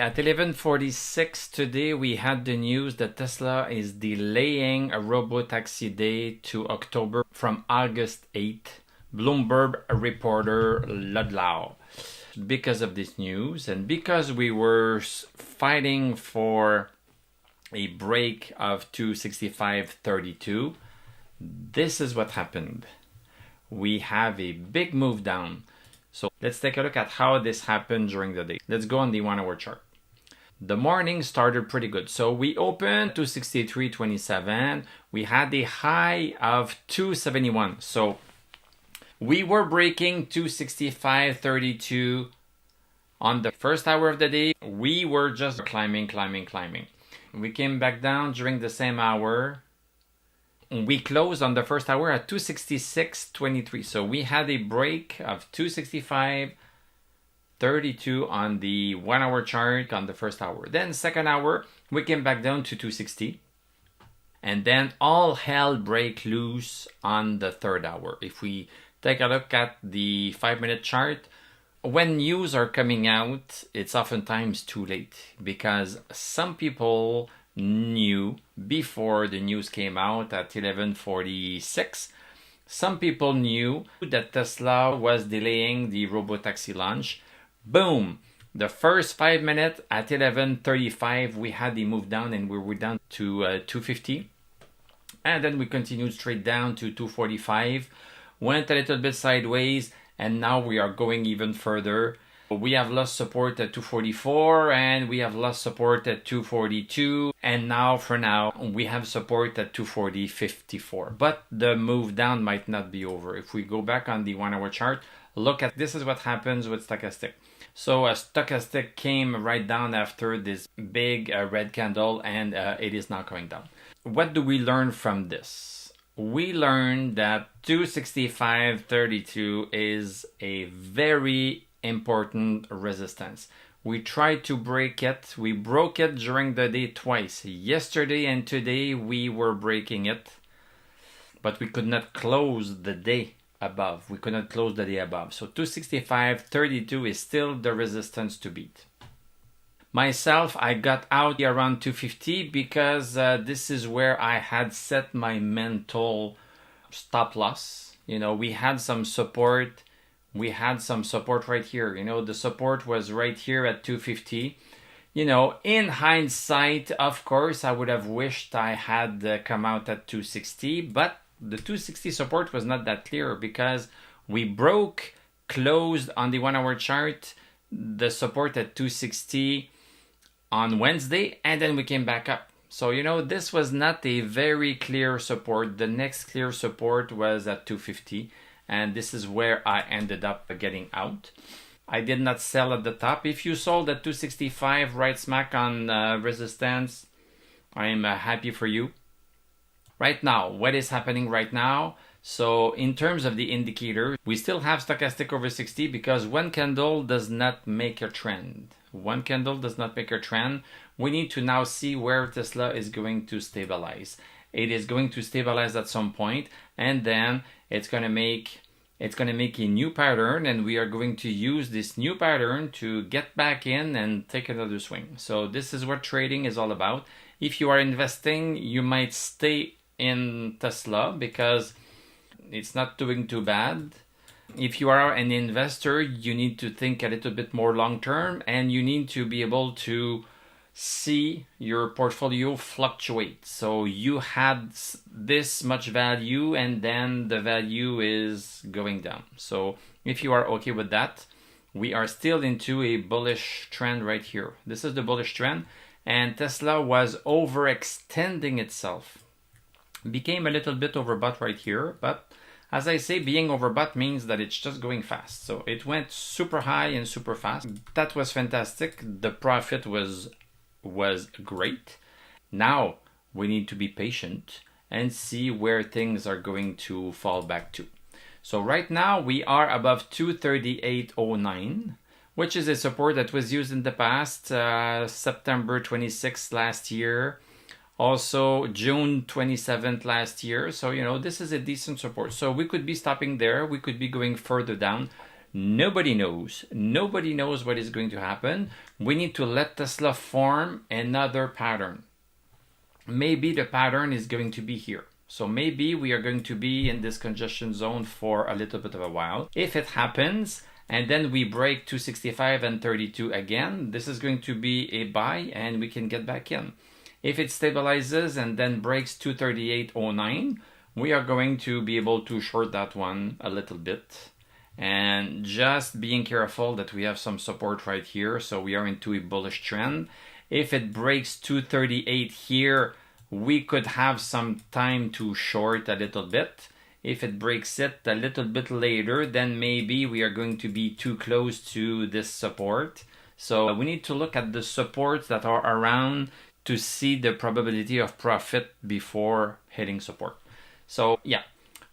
At 11:46 today, we had the news that Tesla is delaying a Robo-Taxi day to October from August 8th. Bloomberg reporter Ludlow. Because of this news and because we were fighting for a break of 265.32, this is what happened. We have a big move down. So let's take a look at how this happened during the day. Let's go on the 1 hour chart. The morning started pretty good. So we opened 263.27. We had a high of 271. So we were breaking 265.32 on the first hour of the day. We were just climbing. We came back down during the same hour. We closed on the first hour at 266.23. So we had a break of 265.32 on the 1 hour chart on the first hour. Then second hour, we came back down to 260. And then all hell break loose on the third hour. If we take a look at the 5-minute chart, when news are coming out, it's oftentimes too late because some people knew before the news came out at 11:46. Some people knew that Tesla was delaying the Robo-Taxi launch. Boom! The first 5 minutes at 11:35, we had the move down and we were down to 250. And then we continued straight down to 245, went a little bit sideways, and now we are going even further. We have lost support at 244 and we have lost support at 242. And now, for now, we have support at 240.54. But the move down might not be over. If we go back on the 1 hour chart, look at this is what happens with stochastic. So a stochastic came right down after this big red candle and it is now going down. What do we learn from this? We learned that 265.32 is a very important resistance. We tried to break it. We broke it during the day twice. Yesterday and today we were breaking it, but we could not close the day above. We could not close the day above. So 265.32 is still the resistance to beat. Myself, I got out around 250 because this is where I had set my mental stop loss. You know, we had some support. We had some support right here. You know, the support was right here at 250. You know, in hindsight, of course, I would have wished I had come out at 260, but the 260 support was not that clear because we broke, closed on the 1 hour chart, the support at 260 on Wednesday, and then we came back up. So, you know, this was not a very clear support. The next clear support was at 250. And this is where I ended up getting out. I did not sell at the top. If you sold at 265 right smack on resistance, I'm happy for you. Right now, what is happening right now? So in terms of the indicator, we still have stochastic over 60 because one candle does not make a trend. One candle does not make a trend. We need to now see where Tesla is going to stabilize. It is going to stabilize at some point, and then it's going to make a new pattern, and we are going to use this new pattern to get back in and take another swing. So this is what trading is all about. If you are investing, you might stay in Tesla because it's not doing too bad. If you are an investor, you need to think a little bit more long term, and you need to be able to see your portfolio fluctuate. So you had this much value and then the value is going down. So if you are okay with that, we are still into a bullish trend right here. This is the bullish trend, and Tesla was overextending itself. Became a little bit overbought right here, but as I say, being overbought means that it's just going fast. So it went super high and super fast. That was fantastic. The profit was great. Now we need to be patient and see where things are going to fall back to. So right now we are above 238.09, which is a support that was used in the past, September 26th last year, also June 27th last year. So, you know, this is a decent support. So we could be stopping there. We could be going further down. Nobody knows. Nobody knows what is going to happen. We need to let Tesla form another pattern. Maybe the pattern is going to be here. So maybe we are going to be in this congestion zone for a little bit of a while. If it happens, and then we break 265 and 32 again, this is going to be a buy and we can get back in. If it stabilizes and then breaks 238.09, we are going to be able to short that one a little bit. And just being careful that we have some support right here. So we are into a bullish trend. If it breaks 238 here, we could have some time to short a little bit. If it breaks it a little bit later, then maybe we are going to be too close to this support. So we need to look at the supports that are around to see the probability of profit before hitting support. So yeah,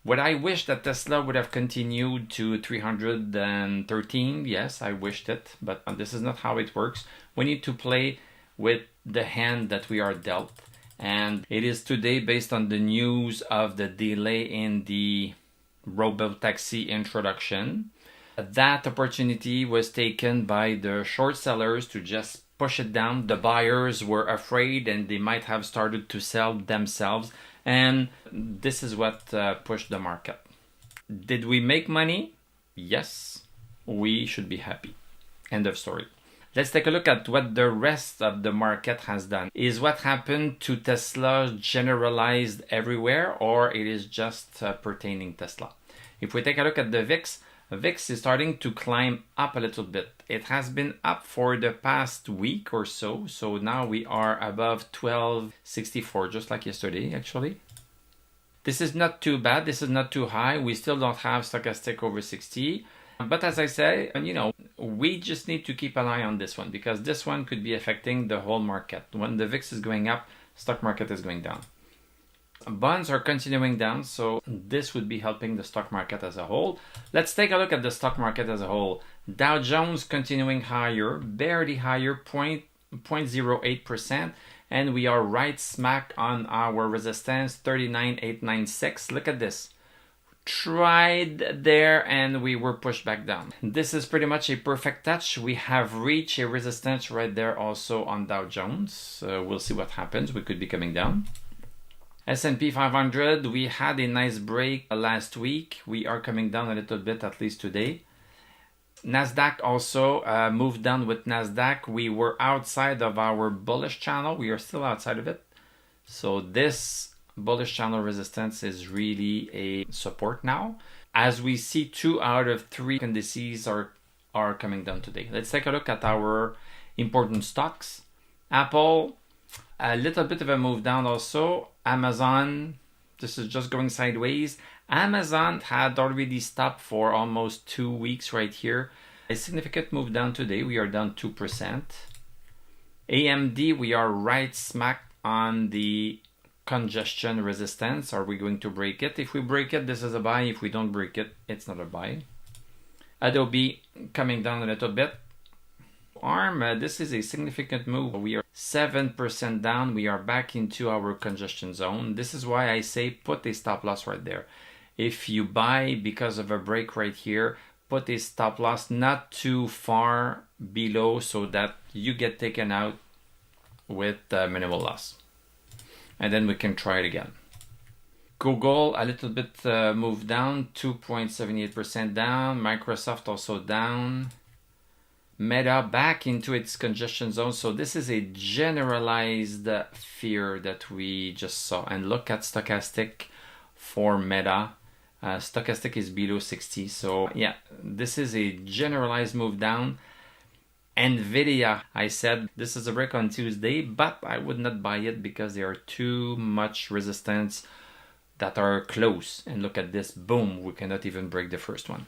would I wish that Tesla would have continued to 313? Yes, I wished it, but this is not how it works. We need to play with the hand that we are dealt. And it is today based on the news of the delay in the Robo-Taxi introduction. That opportunity was taken by the short sellers to just push it down. The buyers were afraid and they might have started to sell themselves. And this is what pushed the market. Did we make money? Yes, we should be happy. End of story. Let's take a look at what the rest of the market has done. Is what happened to Tesla generalized everywhere, or it is just pertaining Tesla? If we take a look at the VIX, VIX is starting to climb up a little bit. It has been up for the past week or so. So now we are above 1264, just like yesterday, actually. This is not too bad. This is not too high. We still don't have stochastic over 60. But as I say, we just need to keep an eye on this one because this one could be affecting the whole market. When the VIX is going up, stock market is going down. Bonds are continuing down, so this would be helping the stock market as a whole. Let's take a look at the stock market as a whole. Dow Jones continuing higher, barely higher, 0.08%, and we are right smack on our resistance, 39,896. Look at this. Tried there and we were pushed back down. This is pretty much a perfect touch. We have reached a resistance right there also on Dow Jones. We'll see what happens. We could be coming down. S&P 500, we had a nice break last week. We are coming down a little bit, at least today. Nasdaq also moved down with Nasdaq. We were outside of our bullish channel. We are still outside of it. So this bullish channel resistance is really a support now. As we see, 2 out of 3 indices are coming down today. Let's take a look at our important stocks. Apple, a little bit of a move down also. Amazon, this is just going sideways. Amazon had already stopped for almost 2 weeks right here. A significant move down today. We are down 2%. AMD, we are right smack on the congestion resistance. Are we going to break it? If we break it, this is a buy. If we don't break it, it's not a buy. Adobe coming down a little bit. ARM, this is a significant move. We are 7% down. We are back into our congestion zone. This is why I say put a stop loss right there. If you buy because of a break right here, put a stop loss not too far below so that you get taken out with minimal loss. And then we can try it again. Google, a little bit moved down, 2.78% down. Microsoft also down. Meta back into its congestion zone. So this is a generalized fear that we just saw. And look at stochastic for Meta. Stochastic is below 60. So yeah, this is a generalized move down. Nvidia, I said this is a break on Tuesday, but I would not buy it because there are too much resistance that are close. And look at this, boom, we cannot even break the first one.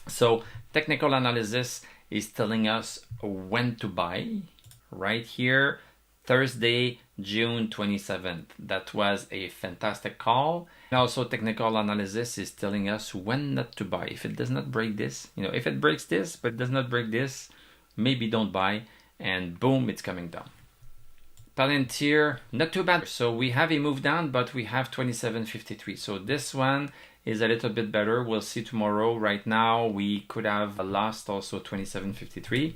So technical analysis is telling us when to buy. Right here, Thursday, June 27th. That was a fantastic call. And also technical analysis is telling us when not to buy. If it does not break this, if it breaks this, but does not break this, maybe don't buy, and boom, it's coming down. Palantir, not too bad. So we have a move down, but we have 27.53. So this one is a little bit better. We'll see tomorrow. Right now, we could have lost also 27.53.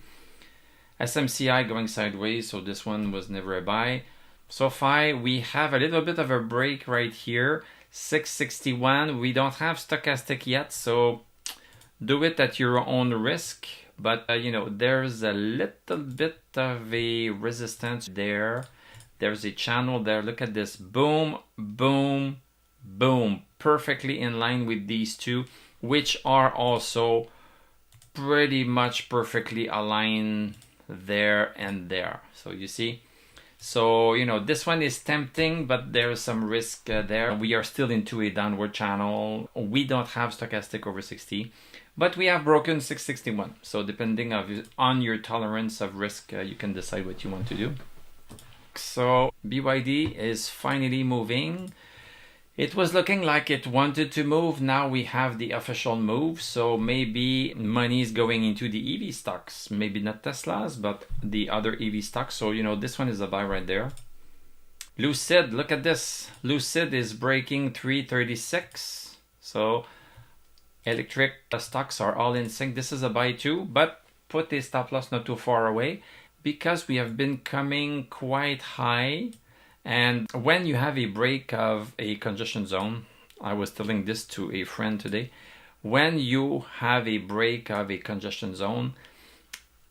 SMCI going sideways, so this one was never a buy. SoFi, we have a little bit of a break right here. 661. We don't have stochastic yet, so do it at your own risk. But, you know, there's a little bit of a resistance there. There's a channel there. Look at this. Boom, boom, boom. Perfectly in line with these two, which are also pretty much perfectly aligned there and there. So you see? So, you know, this one is tempting, but there's some risk there. We are still into a downward channel. We don't have stochastic over 60. But we have broken 661. So depending on your tolerance of risk, you can decide what you want to do. So BYD is finally moving. It was looking like it wanted to move. Now we have the official move. So maybe money is going into the EV stocks. Maybe not Teslas, but the other EV stocks. So, you know, this one is a buy right there. Lucid, look at this. Lucid is breaking 336. So electric stocks are all in sync. This is a buy too, but put a stop loss not too far away because we have been coming quite high. And when you have a break of a congestion zone, I was telling this to a friend today, when you have a break of a congestion zone,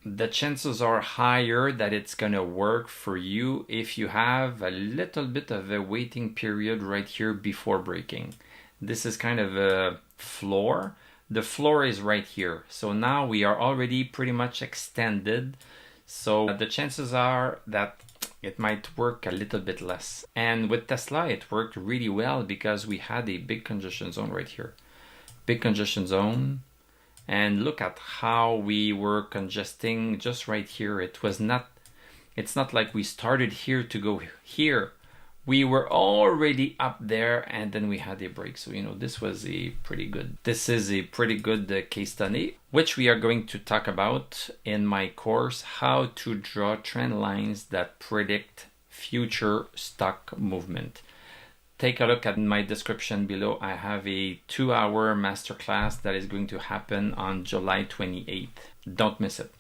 the chances are higher that it's going to work for you if you have a little bit of a waiting period right here before breaking. This is kind of a floor. The floor is right here. So now we are already pretty much extended. So the chances are that it might work a little bit less. And with Tesla, it worked really well because we had a big congestion zone right here. Big congestion zone. And look at how we were congesting just right here. It's not like we started here to go here. We were already up there and then we had a break. So, you know, this is a pretty good case study, which we are going to talk about in my course, how to draw trend lines that predict future stock movement. Take a look at my description below. I have a 2-hour masterclass that is going to happen on July 28th. Don't miss it.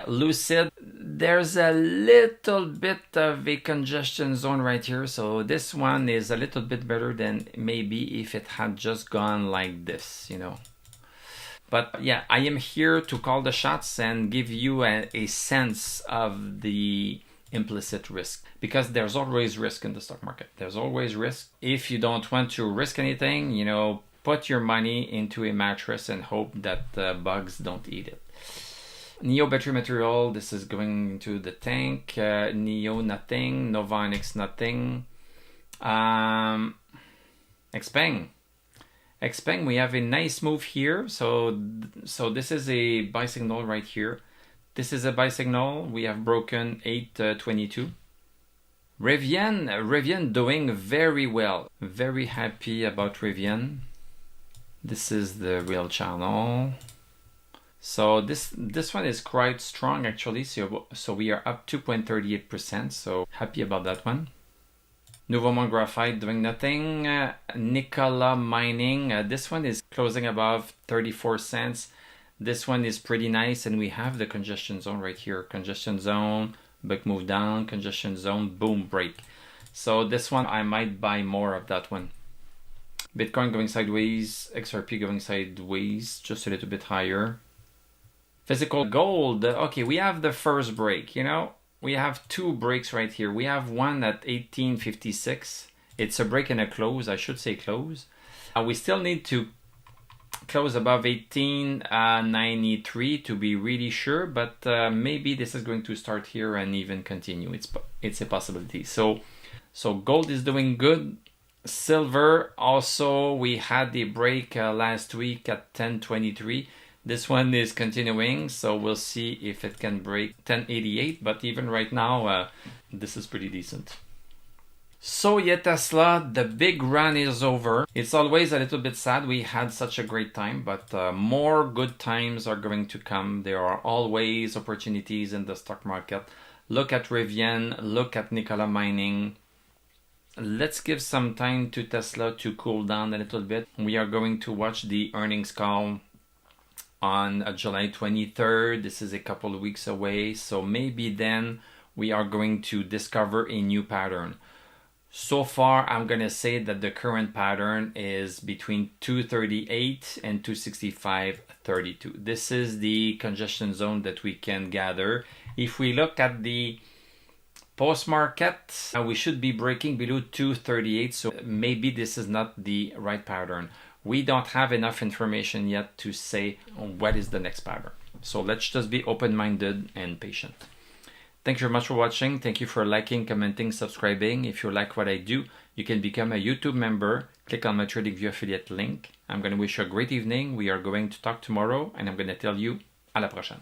Lucid, there's a little bit of a congestion zone right here. So this one is a little bit better than maybe if it had just gone like this, you know. But yeah, I am here to call the shots and give you a sense of the implicit risk, because there's always risk in the stock market. There's always risk. If you don't want to risk anything, you know, put your money into a mattress and hope that bugs don't eat it. Neo Battery Material, this is going into the tank. Neo, nothing. Novonix, nothing. Xpeng, we have a nice move here. So this is a buy signal right here. This is a buy signal. We have broken 822. Rivian doing very well. Very happy about Rivian. This is the real channel. So this one is quite strong actually. So we are up 2.38%. So happy about that one. Novomont Graphite doing nothing. Nikola Mining. This one is closing above 34 cents. This one is pretty nice, and we have the congestion zone right here. Congestion zone, big move down, congestion zone, boom, break. So this one, I might buy more of that one. Bitcoin going sideways, XRP going sideways, just a little bit higher. Physical gold, okay, we have the first break, you know. We have two breaks right here. We have one at 1856. It's a break and a close, I should say close. We still need to close above 1893 to be really sure, but maybe this is going to start here and even continue. It's a possibility. So gold is doing good. Silver also, we had the break last week at 1023. This one is continuing, so we'll see if it can break 1088, but even right now, this is pretty decent. So yeah, Tesla, the big run is over. It's always a little bit sad. We had such a great time, but more good times are going to come. There are always opportunities in the stock market. Look at Rivian, look at Nikola Mining. Let's give some time to Tesla to cool down a little bit. We are going to watch the earnings call on July 23rd. This is a couple of weeks away, so maybe then we are going to discover a new pattern. So far, I'm going to say that the current pattern is between 238 and 265.32. This is the congestion zone that we can gather. If we look at the post-market, we should be breaking below 238, so maybe this is not the right pattern. We don't have enough information yet to say what is the next pattern. So let's just be open-minded and patient. Thank you very much for watching. Thank you for liking, commenting, subscribing. If you like what I do, you can become a YouTube member. Click on my TradingView affiliate link. I'm going to wish you a great evening. We are going to talk tomorrow, and I'm going to tell you à la prochaine.